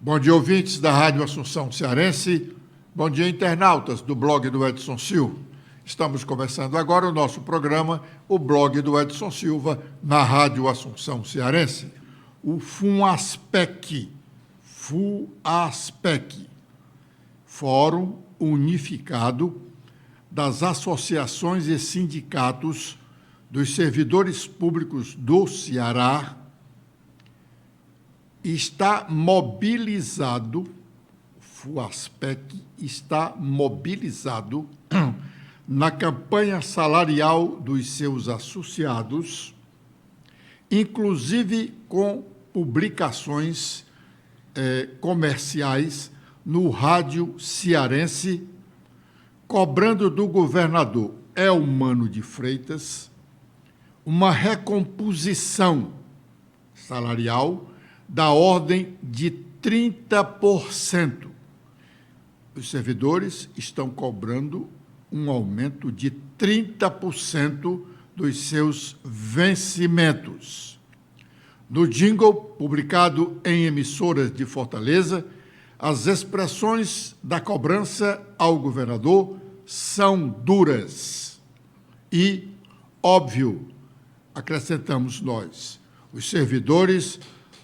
Bom dia, ouvintes da Rádio Assunção Cearense. Bom dia, internautas do blog do Edson Silva. Estamos começando agora o nosso programa, o blog do Edson Silva, na Rádio Assunção Cearense. O FUNASPEC, Fórum Unificado das Associações e Sindicatos dos Servidores Públicos do Ceará, está mobilizado, FUASPEC está mobilizado na campanha salarial dos seus associados, inclusive com publicações comerciais no rádio cearense, cobrando do governador Eumano de Freitas uma recomposição salarial da ordem de 30%. Os servidores estão cobrando um aumento de 30% dos seus vencimentos. No jingle, publicado em emissoras de Fortaleza, as expressões da cobrança ao governador são duras. E, óbvio, acrescentamos nós, os servidores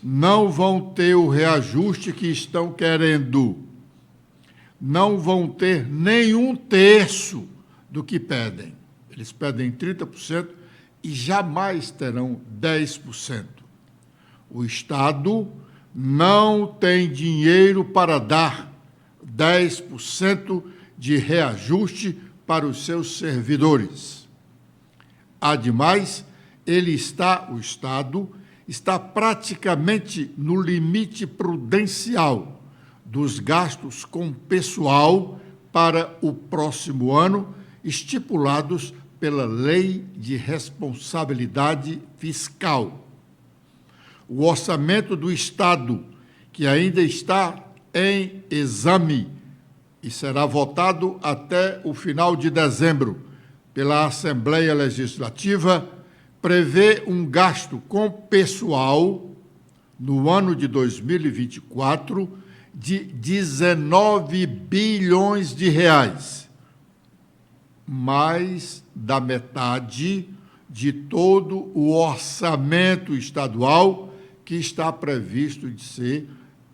não vão ter o reajuste que estão querendo, não vão ter nenhum terço do que pedem. Eles pedem 30% e jamais terão 10%. O Estado não tem dinheiro para dar 10% de reajuste para os seus servidores. Ademais, o Estado está praticamente no limite prudencial dos gastos com pessoal para o próximo ano, estipulados pela Lei de Responsabilidade Fiscal. O orçamento do Estado, que ainda está em exame e será votado até o final de dezembro pela Assembleia Legislativa, prevê um gasto com pessoal no ano de 2024 de 19 bilhões de reais, mais da metade de todo o orçamento estadual, que está previsto de ser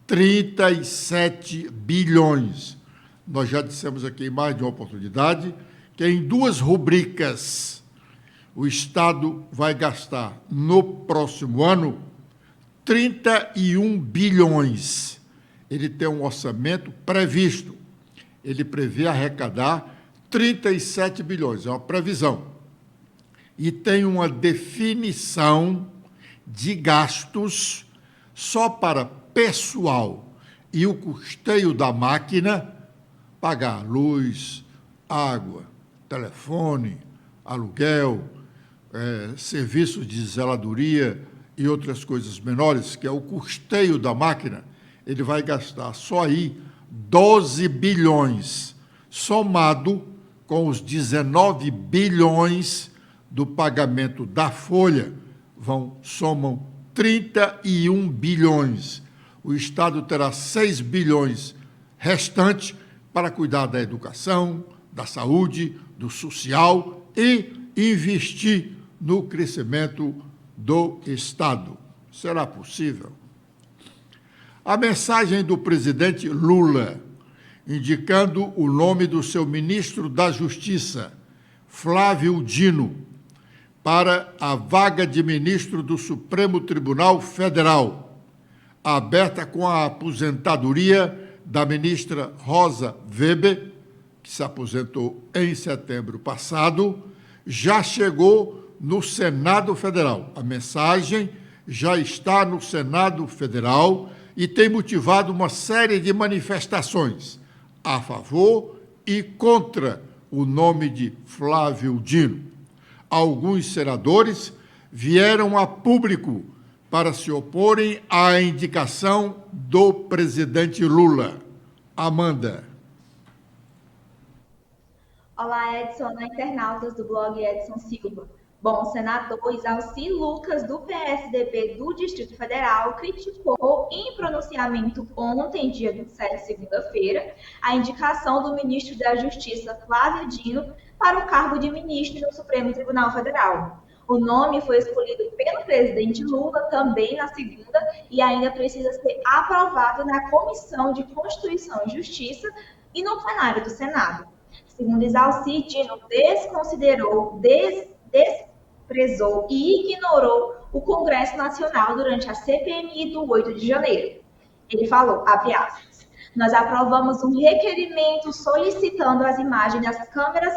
37 bilhões. Nós já dissemos aqui em mais de uma oportunidade que em duas rubricas o Estado vai gastar no próximo ano 31 bilhões. Ele tem um orçamento previsto. Ele prevê arrecadar 37 bilhões, é uma previsão. E tem uma definição de gastos só para pessoal e o custeio da máquina, pagar luz, água, telefone, aluguel, serviços de zeladoria e outras coisas menores, que é o custeio da máquina, ele vai gastar só aí 12 bilhões, somado com os 19 bilhões do pagamento da folha, somam 31 bilhões. O Estado terá 6 bilhões restantes para cuidar da educação, da saúde, do social e investir no crescimento do Estado. Será possível? A mensagem do presidente Lula, indicando o nome do seu ministro da Justiça, Flávio Dino, para a vaga de ministro do Supremo Tribunal Federal, aberta com a aposentadoria da ministra Rosa Weber, que se aposentou em setembro passado, já chegou no Senado Federal. A mensagem já está no Senado Federal e tem motivado uma série de manifestações a favor e contra o nome de Flávio Dino. Alguns senadores vieram a público para se oporem à indicação do presidente Lula. Amanda. Olá, Edson, internautas do blog Edson Silva. Bom, o senador Isalci Lucas, do PSDB do Distrito Federal, criticou em pronunciamento ontem, dia 27, segunda-feira, a indicação do ministro da Justiça, Flávio Dino, para o cargo de ministro no Supremo Tribunal Federal. O nome foi escolhido pelo presidente Lula também na segunda e ainda precisa ser aprovado na Comissão de Constituição e Justiça e no plenário do Senado. Segundo Isalci, Dino desprezou e ignorou o Congresso Nacional durante a CPMI do 8 de janeiro. Ele falou, abre aspas, nós aprovamos um requerimento solicitando as imagens das câmeras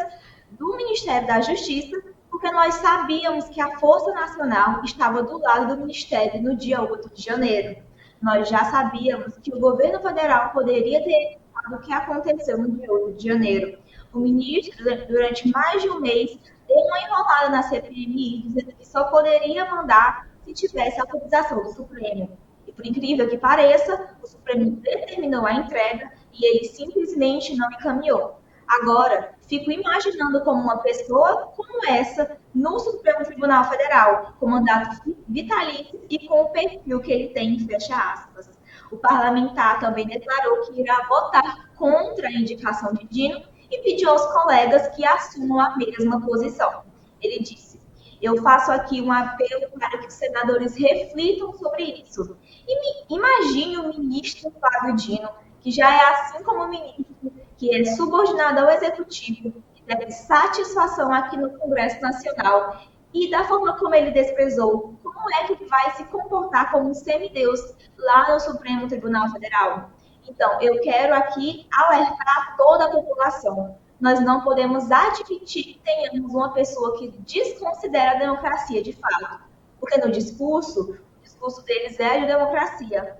do Ministério da Justiça, porque nós sabíamos que a Força Nacional estava do lado do Ministério no dia 8 de janeiro. Nós já sabíamos que o governo federal poderia ter evitado o que aconteceu no dia 8 de janeiro. O ministro, durante mais de um mês, deu uma enrolada na CPMI, dizendo que só poderia mandar se tivesse autorização do Supremo. E, por incrível que pareça, o Supremo determinou a entrega e ele simplesmente não encaminhou. Agora, fico imaginando como uma pessoa como essa no Supremo Tribunal Federal, com mandato vitalício e com o perfil que ele tem, fecha aspas. O parlamentar também declarou que irá votar contra a indicação de Dino e pediu aos colegas que assumam a mesma posição. Ele disse, eu faço aqui um apelo para que os senadores reflitam sobre isso. E imagine o ministro Flávio Dino, que já é assim como o ministro, que é subordinado ao executivo, que deve satisfação aqui no Congresso Nacional, e da forma como ele desprezou, como é que ele vai se comportar como um semideus lá no Supremo Tribunal Federal? Então, eu quero aqui alertar toda a população. Nós não podemos admitir que tenhamos uma pessoa que desconsidera a democracia de fato. Porque no discurso, o discurso deles é de democracia,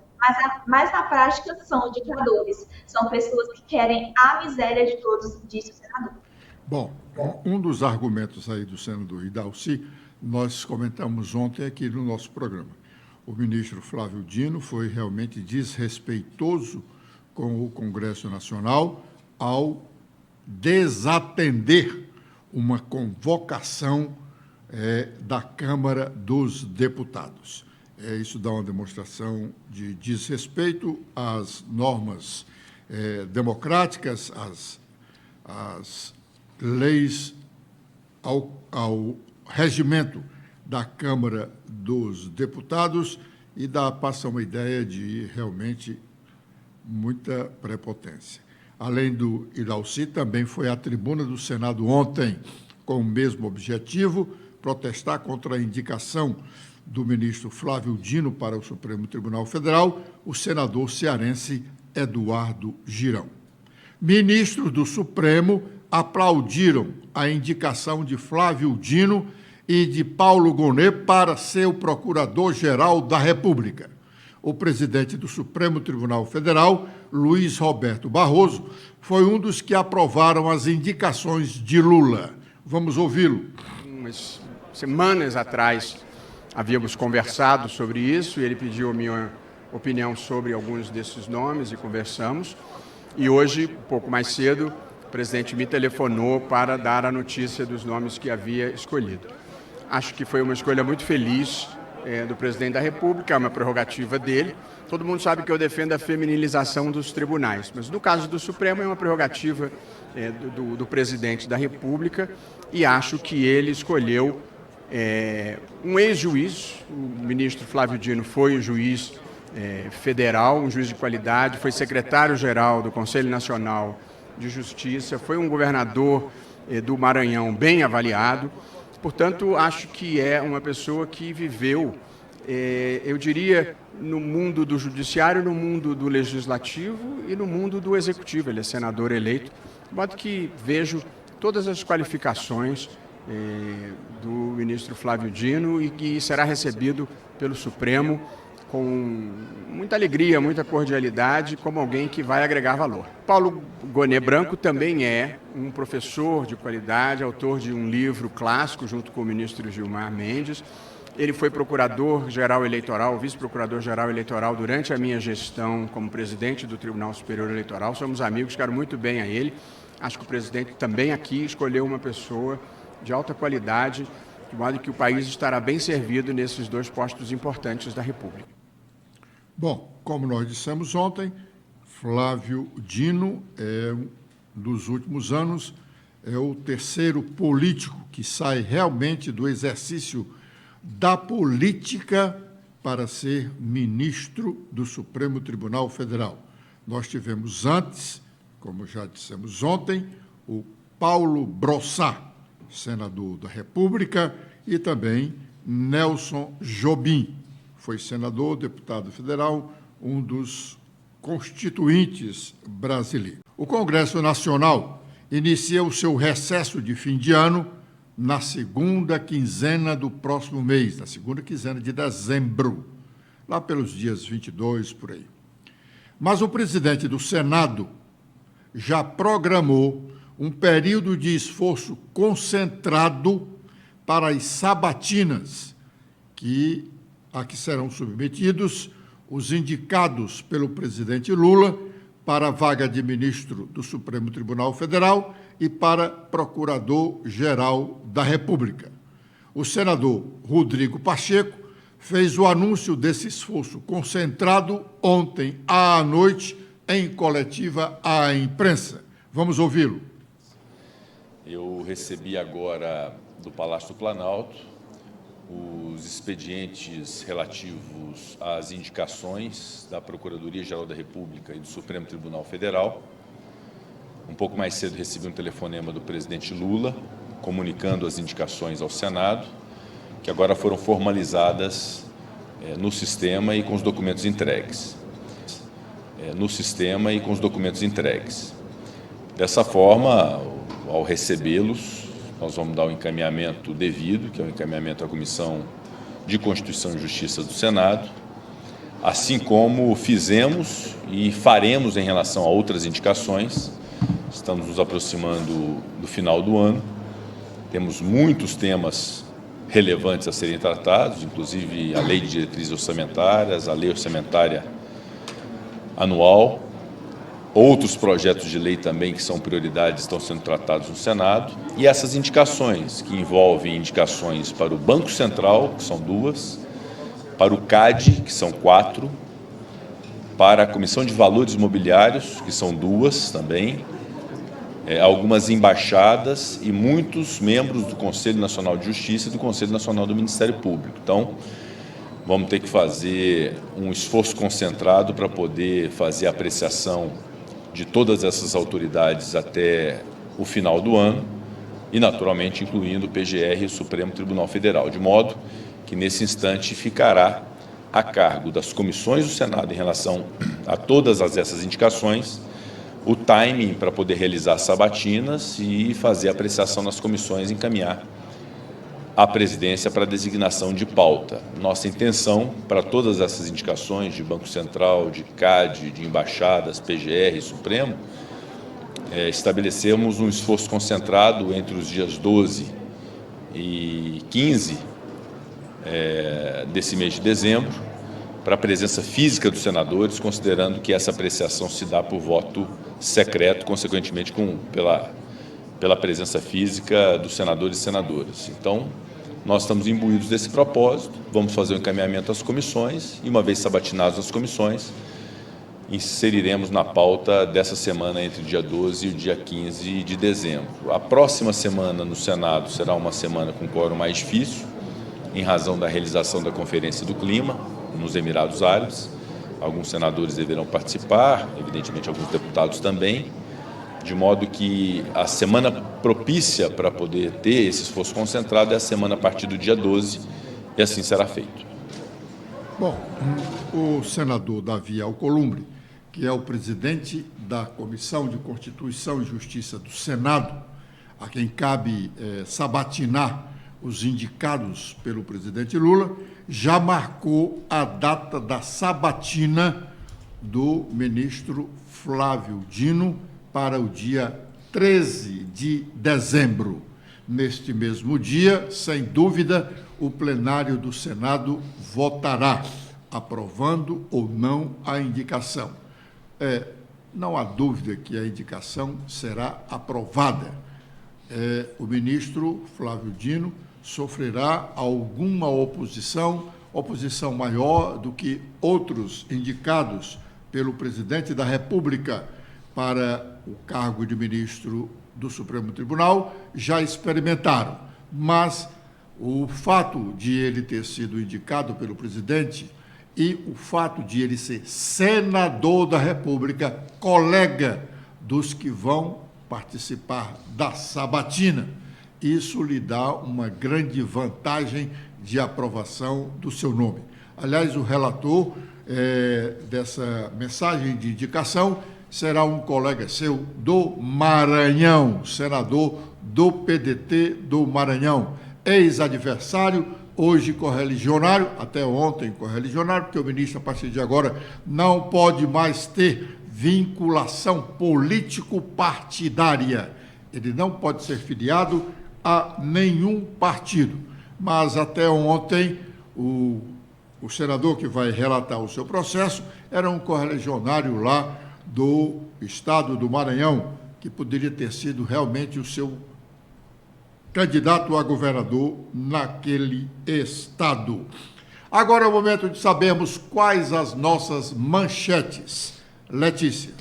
mas na prática são ditadores. São pessoas que querem a miséria de todos, disse o senador. Bom, um dos argumentos aí do senador Isalci, nós comentamos ontem aqui no nosso programa. O ministro Flávio Dino foi realmente desrespeitoso com o Congresso Nacional ao desatender uma convocação da Câmara dos Deputados. Isso dá uma demonstração de desrespeito às normas democráticas, às leis, ao regimento da Câmara dos Deputados e passa uma ideia de realmente muita prepotência. Além do Isalci, também foi à tribuna do Senado ontem com o mesmo objetivo, protestar contra a indicação do ministro Flávio Dino para o Supremo Tribunal Federal, o senador cearense Eduardo Girão. Ministros do Supremo aplaudiram a indicação de Flávio Dino e de Paulo Gonet para ser o Procurador-Geral da República. O presidente do Supremo Tribunal Federal, Luiz Roberto Barroso, foi um dos que aprovaram as indicações de Lula. Vamos ouvi-lo. Umas semanas atrás havíamos conversado sobre isso e ele pediu a minha opinião sobre alguns desses nomes e conversamos. E hoje, um pouco mais cedo, o presidente me telefonou para dar a notícia dos nomes que havia escolhido. Acho que foi uma escolha muito feliz do presidente da República, é uma prerrogativa dele. Todo mundo sabe que eu defendo a feminilização dos tribunais, mas no caso do Supremo é uma prerrogativa do presidente da República e acho que ele escolheu um ex-juiz. O ministro Flávio Dino foi um juiz federal, um juiz de qualidade, foi secretário-geral do Conselho Nacional de Justiça, foi um governador do Maranhão bem avaliado. Portanto, acho que é uma pessoa que viveu, eu diria, no mundo do judiciário, no mundo do legislativo e no mundo do executivo. Ele é senador eleito, de modo que vejo todas as qualificações do ministro Flávio Dino e que será recebido pelo Supremo com muita alegria, muita cordialidade, como alguém que vai agregar valor. Paulo Gonet Branco também é um professor de qualidade, autor de um livro clássico, junto com o ministro Gilmar Mendes. Ele foi procurador-geral eleitoral, vice-procurador-geral eleitoral durante a minha gestão como presidente do Tribunal Superior Eleitoral. Somos amigos, quero muito bem a ele. Acho que o presidente também aqui escolheu uma pessoa de alta qualidade de modo que o país estará bem servido nesses dois postos importantes da República. Bom, como nós dissemos ontem, Flávio Dino dos últimos anos, é o terceiro político que sai realmente do exercício da política para ser ministro do Supremo Tribunal Federal. Nós tivemos antes, como já dissemos ontem, o Paulo Brossat, senador da República, e também Nelson Jobim, foi senador, deputado federal, um dos constituintes brasileiros. O Congresso Nacional inicia o seu recesso de fim de ano na segunda quinzena do próximo mês, na segunda quinzena de dezembro, lá pelos dias 22, por aí. Mas o presidente do Senado já programou um período de esforço concentrado para as sabatinas a que serão submetidos os indicados pelo presidente Lula para a vaga de ministro do Supremo Tribunal Federal e para procurador-geral da República. O senador Rodrigo Pacheco fez o anúncio desse esforço concentrado ontem à noite em coletiva à imprensa. Vamos ouvi-lo. Eu recebi agora do Palácio do Planalto os expedientes relativos às indicações da Procuradoria-Geral da República e do Supremo Tribunal Federal. Um pouco mais cedo recebi um telefonema do presidente Lula, comunicando as indicações ao Senado, que agora foram formalizadas no sistema e com os documentos entregues. Dessa forma, ao recebê-los, nós vamos dar o encaminhamento devido, que é o encaminhamento à Comissão de Constituição e Justiça do Senado, assim como fizemos e faremos em relação a outras indicações. Estamos nos aproximando do final do ano, temos muitos temas relevantes a serem tratados, inclusive a Lei de Diretrizes Orçamentárias, a Lei Orçamentária Anual. Outros projetos de lei também que são prioridades estão sendo tratados no Senado. E essas indicações, que envolvem indicações para o Banco Central, que são 2, para o CAD, que são 4, para a Comissão de Valores Imobiliários, que são 2 também, algumas embaixadas e muitos membros do Conselho Nacional de Justiça e do Conselho Nacional do Ministério Público. Então, vamos ter que fazer um esforço concentrado para poder fazer a apreciação de todas essas autoridades até o final do ano e, naturalmente, incluindo o PGR e o Supremo Tribunal Federal, de modo que, nesse instante, ficará a cargo das comissões do Senado em relação a todas essas indicações, o timing para poder realizar sabatinas e fazer a apreciação nas comissões e encaminhar a presidência para a designação de pauta. Nossa intenção para todas essas indicações de Banco Central, de CAD, de embaixadas, PGR e Supremo, estabelecemos um esforço concentrado entre os dias 12 e 15 desse mês de dezembro, para a presença física dos senadores, considerando que essa apreciação se dá por voto secreto, consequentemente pela presença física dos senadores e senadoras. Então, nós estamos imbuídos desse propósito, vamos fazer o encaminhamento às comissões e, uma vez sabatinados as comissões, inseriremos na pauta dessa semana entre o dia 12 e o dia 15 de dezembro. A próxima semana no Senado será uma semana com quórum mais difícil, em razão da realização da Conferência do Clima nos Emirados Árabes. Alguns senadores deverão participar, evidentemente alguns deputados também, de modo que a semana propícia para poder ter esse esforço concentrado é a semana a partir do dia 12, e assim será feito. Bom, o senador Davi Alcolumbre, que é o presidente da Comissão de Constituição e Justiça do Senado, a quem cabe sabatinar os indicados pelo presidente Lula, já marcou a data da sabatina do ministro Flávio Dino para o dia 13 de dezembro. Neste mesmo dia, sem dúvida, o plenário do Senado votará, aprovando ou não a indicação. Não há dúvida que a indicação será aprovada. O ministro Flávio Dino sofrerá alguma oposição maior do que outros indicados pelo presidente da República para o cargo de ministro do Supremo Tribunal, já experimentaram. Mas o fato de ele ter sido indicado pelo presidente e o fato de ele ser senador da República, colega dos que vão participar da sabatina, isso lhe dá uma grande vantagem de aprovação do seu nome. Aliás, o relator dessa mensagem de indicação será um colega seu do Maranhão, senador do PDT do Maranhão, ex-adversário, hoje correligionário, até ontem correligionário, porque o ministro, a partir de agora, não pode mais ter vinculação político-partidária. Ele não pode ser filiado a nenhum partido. Mas até ontem, o senador que vai relatar o seu processo era um correligionário lá do estado do Maranhão, que poderia ter sido realmente o seu candidato a governador naquele estado. Agora é o momento de sabermos quais as nossas manchetes. Letícia.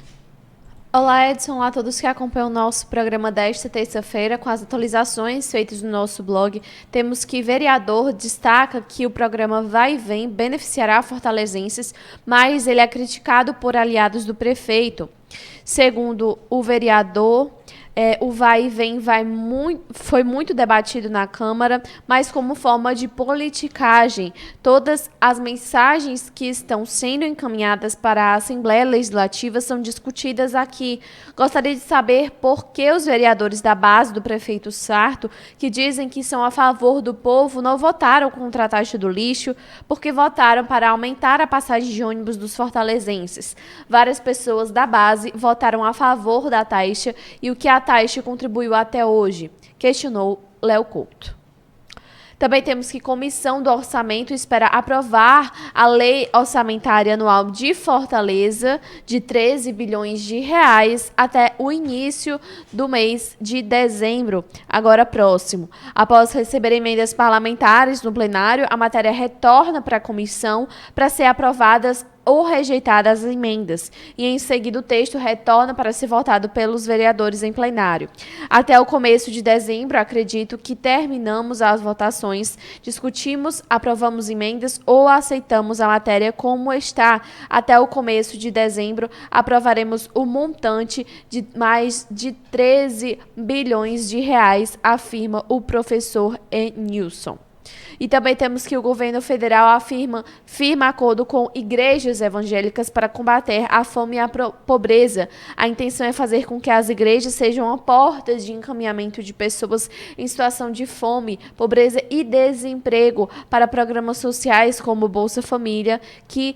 Olá, Edson. Olá a todos que acompanham o nosso programa desta terça-feira. Com as atualizações feitas no nosso blog, temos que vereador destaca que o programa Vai e Vem beneficiará fortalezenses, mas ele é criticado por aliados do prefeito. Segundo o vereador, o Vai e Vem foi muito debatido na Câmara, mas como forma de politicagem. Todas as mensagens que estão sendo encaminhadas para a Assembleia Legislativa são discutidas aqui. Gostaria de saber por que os vereadores da base do prefeito Sarto, que dizem que são a favor do povo, não votaram contra a taxa do lixo, porque votaram para aumentar a passagem de ônibus dos fortalezenses. Várias pessoas da base votaram a favor da taxa e o que a taxa contribuiu até hoje, questionou Léo Couto. Também temos que a Comissão do Orçamento espera aprovar a Lei Orçamentária Anual de Fortaleza de 13 bilhões de reais até o início do mês de dezembro, agora próximo. Após receber emendas parlamentares no plenário, a matéria retorna para a comissão para ser aprovadas ou rejeitadas as emendas, e em seguida o texto retorna para ser votado pelos vereadores em plenário. Até o começo de dezembro, acredito que terminamos as votações, discutimos, aprovamos emendas ou aceitamos a matéria como está. Até o começo de dezembro, aprovaremos o montante de mais de 13 bilhões de reais, afirma o professor Nilson. E também temos que o governo federal firma acordo com igrejas evangélicas para combater a fome e a pobreza. A intenção é fazer com que as igrejas sejam a porta de encaminhamento de pessoas em situação de fome, pobreza e desemprego para programas sociais como Bolsa Família, que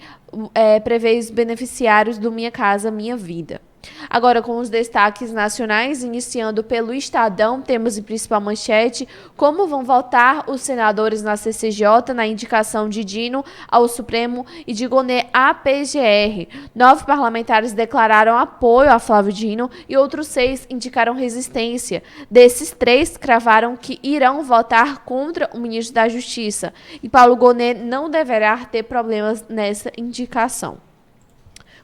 prevê os beneficiários do Minha Casa Minha Vida. Agora, com os destaques nacionais, iniciando pelo Estadão, temos em principal manchete como vão votar os senadores na CCJ na indicação de Dino ao Supremo e de Gonê à PGR. 9 parlamentares declararam apoio a Flávio Dino e outros 6 indicaram resistência. Desses 3, cravaram que irão votar contra o ministro da Justiça. E Paulo Gonê não deverá ter problemas nessa indicação.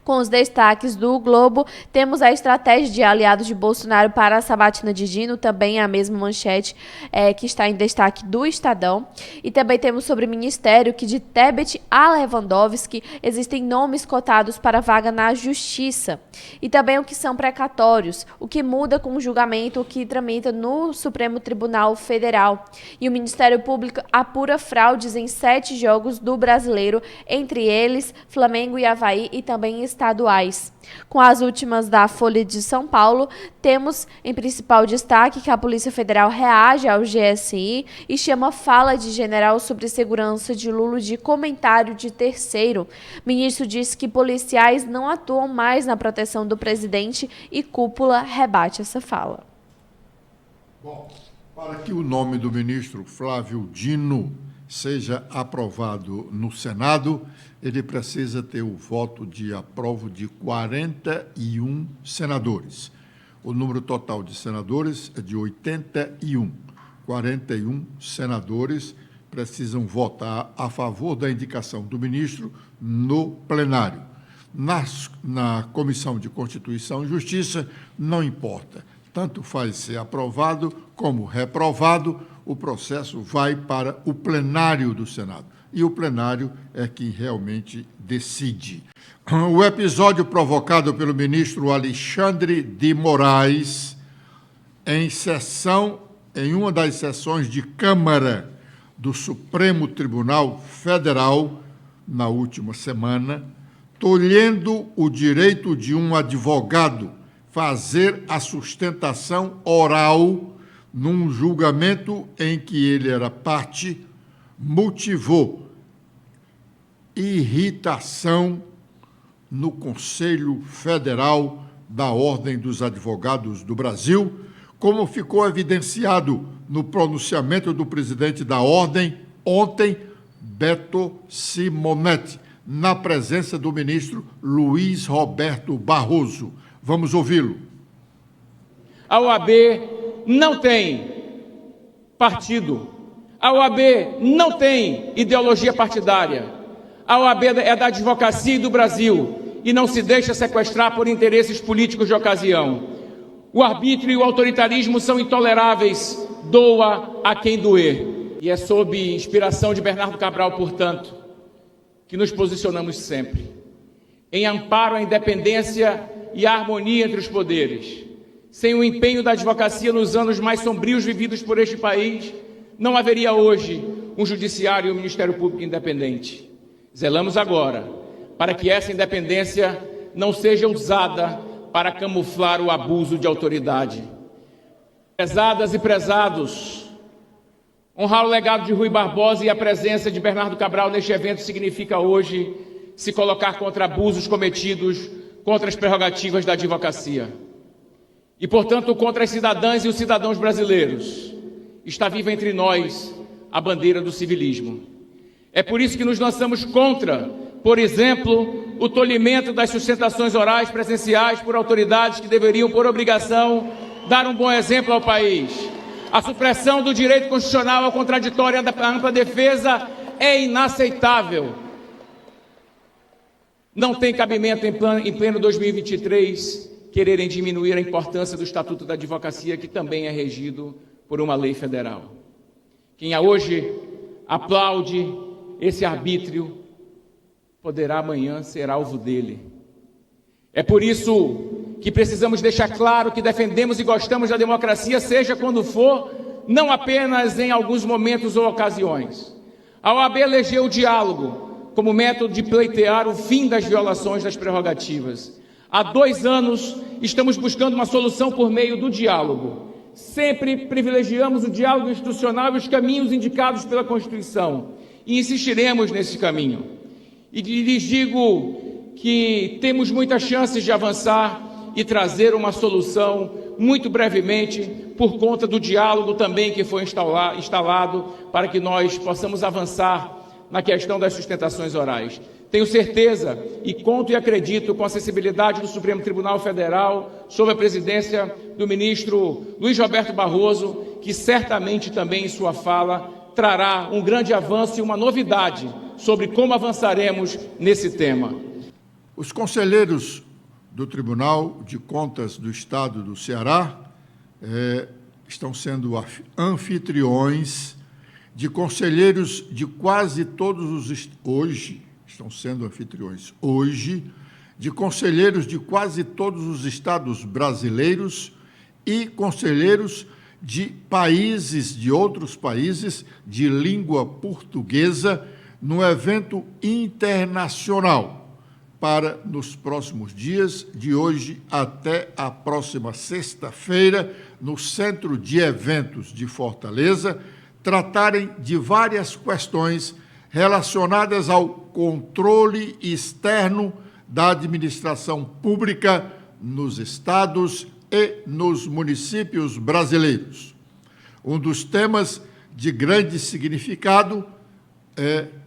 Com os destaques do Globo, temos a estratégia de aliados de Bolsonaro para a sabatina de Dino, também a mesma manchete que está em destaque do Estadão. E também temos sobre o Ministério que de Tebet a Lewandowski existem nomes cotados para vaga na Justiça. E também o que são precatórios, o que muda com o julgamento que tramita no Supremo Tribunal Federal. E o Ministério Público apura fraudes em 7 jogos do Brasileiro, entre eles Flamengo e Avaí e também estaduais. Com as últimas da Folha de São Paulo, temos em principal destaque que a Polícia Federal reage ao GSI e chama fala de general sobre segurança de Lula de comentário de terceiro. Ministro diz que policiais não atuam mais na proteção do presidente e cúpula rebate essa fala. Bom, para que o nome do ministro Flávio Dino seja aprovado no Senado, ele precisa ter o voto de aprovo de 41 senadores. O número total de senadores é de 81. 41 senadores precisam votar a favor da indicação do ministro no plenário. Na Comissão de Constituição e Justiça, não importa. Tanto faz ser aprovado como reprovado, o processo vai para o plenário do Senado. E o plenário é quem realmente decide. O episódio provocado pelo ministro Alexandre de Moraes, em uma das sessões de Câmara do Supremo Tribunal Federal, na última semana, tolhendo o direito de um advogado fazer a sustentação oral num julgamento em que ele era parte, motivou irritação no Conselho Federal da Ordem dos Advogados do Brasil, como ficou evidenciado no pronunciamento do presidente da Ordem ontem, Beto Simonetti, na presença do ministro Luiz Roberto Barroso. Vamos ouvi-lo. A OAB não tem partido. A OAB não tem ideologia partidária. A OAB é da advocacia e do Brasil e não se deixa sequestrar por interesses políticos de ocasião. O arbítrio e o autoritarismo são intoleráveis, doa a quem doer. E é sob inspiração de Bernardo Cabral, portanto, que nos posicionamos sempre em amparo à independência e à harmonia entre os poderes. Sem o empenho da advocacia nos anos mais sombrios vividos por este país, não haveria hoje um judiciário e um Ministério Público independente. Zelamos agora para que essa independência não seja usada para camuflar o abuso de autoridade. Prezadas e prezados, honrar o legado de Rui Barbosa e a presença de Bernardo Cabral neste evento significa hoje se colocar contra abusos cometidos contra as prerrogativas da advocacia. E, portanto, contra as cidadãs e os cidadãos brasileiros. Está viva entre nós a bandeira do civilismo. É por isso que nos lançamos contra, por exemplo, o tolhimento das sustentações orais presenciais por autoridades que deveriam, por obrigação, dar um bom exemplo ao país. A supressão do direito constitucional ao contraditório e à ampla defesa é inaceitável. Não tem cabimento em pleno 2023 quererem diminuir a importância do Estatuto da Advocacia, que também é regido por uma lei federal. Quem hoje aplaude esse arbítrio poderá amanhã ser alvo dele. É por isso que precisamos deixar claro que defendemos e gostamos da democracia, seja quando for, não apenas em alguns momentos ou ocasiões. A OAB elegeu o diálogo como método de pleitear o fim das violações das prerrogativas. Há 2 anos estamos buscando uma solução por meio do diálogo. Sempre privilegiamos o diálogo institucional e os caminhos indicados pela Constituição. E insistiremos nesse caminho. E lhes digo que temos muitas chances de avançar e trazer uma solução muito brevemente, por conta do diálogo também que foi instalado para que nós possamos avançar na questão das sustentações orais. Tenho certeza e conto e acredito com a sensibilidade do Supremo Tribunal Federal, sob a presidência do ministro Luiz Roberto Barroso, que certamente também em sua fala trará um grande avanço e uma novidade sobre como avançaremos nesse tema. Os conselheiros do Tribunal de Contas do Estado do Ceará estão sendo anfitriões de conselheiros de quase todos os... Hoje, estão sendo anfitriões hoje, de conselheiros de quase todos os estados brasileiros e conselheiros de países, de outros países, de língua portuguesa, num evento internacional para, nos próximos dias, de hoje até a próxima sexta-feira, no Centro de Eventos de Fortaleza, tratarem de várias questões relacionadas ao controle externo da administração pública nos estados e nos municípios brasileiros. Um dos temas de grande significado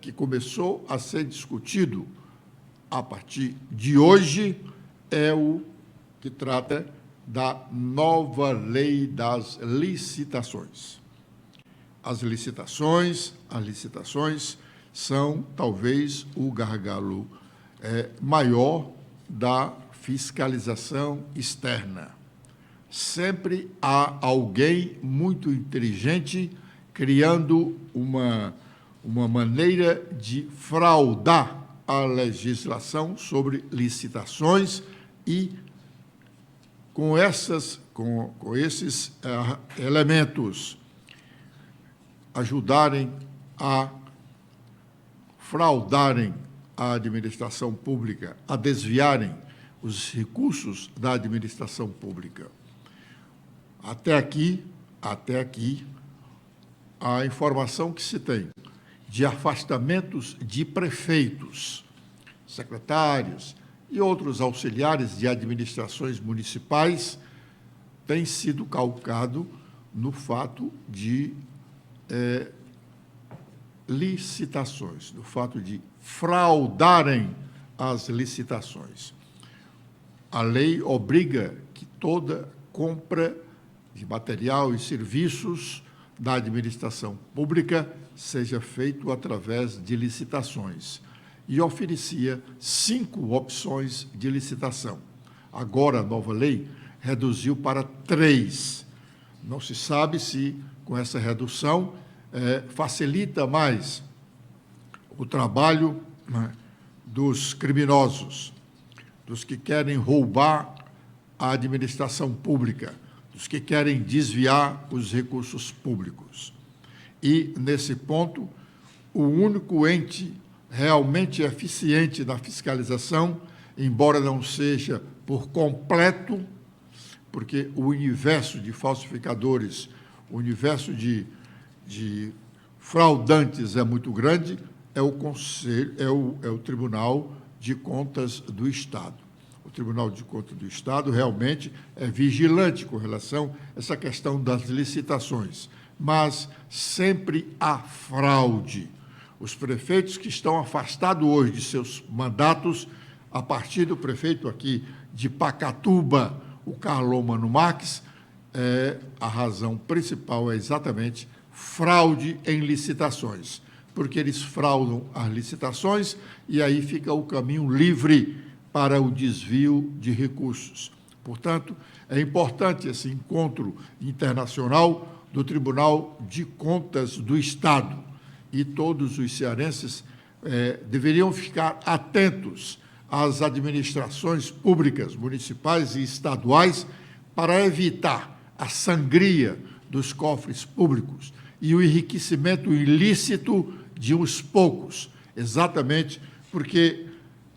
que começou a ser discutido a partir de hoje é o que trata da nova lei das licitações. As licitações são talvez o gargalo maior da fiscalização externa. Sempre há alguém muito inteligente criando uma maneira de fraudar a legislação sobre licitações e, com esses elementos, ajudarem a fraudarem a administração pública, a desviarem os recursos da administração pública. Até aqui, a informação que se tem de afastamentos de prefeitos, secretários e outros auxiliares de administrações municipais tem sido calcado no fato de licitações, no fato de fraudarem as licitações. A lei obriga que toda compra de material e serviços da administração pública seja feito através de licitações e oferecia 5 opções de licitação. Agora, a nova lei reduziu para 3. Não se sabe se, com essa redução, facilita mais o trabalho, né, dos criminosos, dos que querem roubar a administração pública, dos que querem desviar os recursos públicos. E, nesse ponto, o único ente realmente eficiente na fiscalização, embora não seja por completo, porque o universo de falsificadores, o universo de fraudantes é muito grande, é o Tribunal de Contas do Estado. O Tribunal de Contas do Estado realmente é vigilante com relação a essa questão das licitações, mas sempre há fraude. Os prefeitos que estão afastados hoje de seus mandatos, a partir do prefeito aqui de Pacatuba, o Carlão Mano Marques, a razão principal é exatamente fraude em licitações, porque eles fraudam as licitações e aí fica o caminho livre para o desvio de recursos. Portanto, é importante esse encontro internacional do Tribunal de Contas do Estado e todos os cearenses deveriam ficar atentos às administrações públicas, municipais e estaduais para evitar a sangria dos cofres públicos e o enriquecimento ilícito de uns poucos, exatamente porque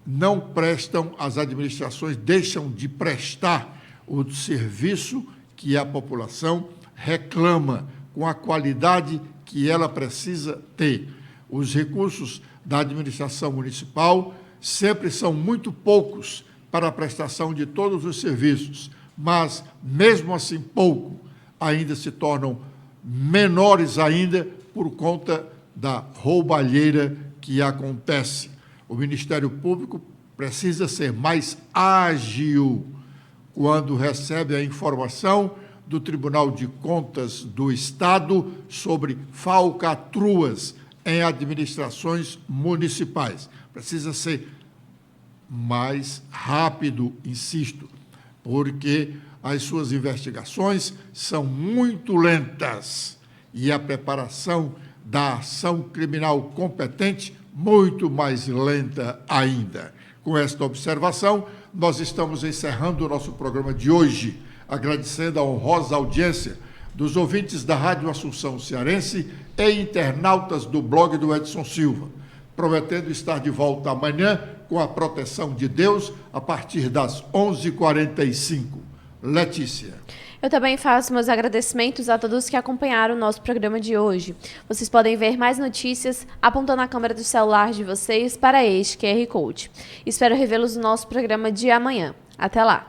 não prestam, as administrações deixam de prestar o serviço que a população reclama, com a qualidade que ela precisa ter. Os recursos da administração municipal sempre são muito poucos para a prestação de todos os serviços, mas, mesmo assim pouco, ainda se tornam menores ainda por conta da roubalheira que acontece. O Ministério Público precisa ser mais ágil quando recebe a informação do Tribunal de Contas do Estado sobre falcatruas em administrações municipais. Precisa ser mais rápido, insisto, porque as suas investigações são muito lentas e a preparação da ação criminal competente muito mais lenta ainda. Com esta observação, nós estamos encerrando o nosso programa de hoje, agradecendo a honrosa audiência dos ouvintes da Rádio Assunção Cearense e internautas do blog do Edson Silva, prometendo estar de volta amanhã com a proteção de Deus a partir das 11h45. Letícia. Eu também faço meus agradecimentos a todos que acompanharam o nosso programa de hoje. Vocês podem ver mais notícias apontando a câmera do celular de vocês para este QR Code. Espero revê-los no nosso programa de amanhã. Até lá!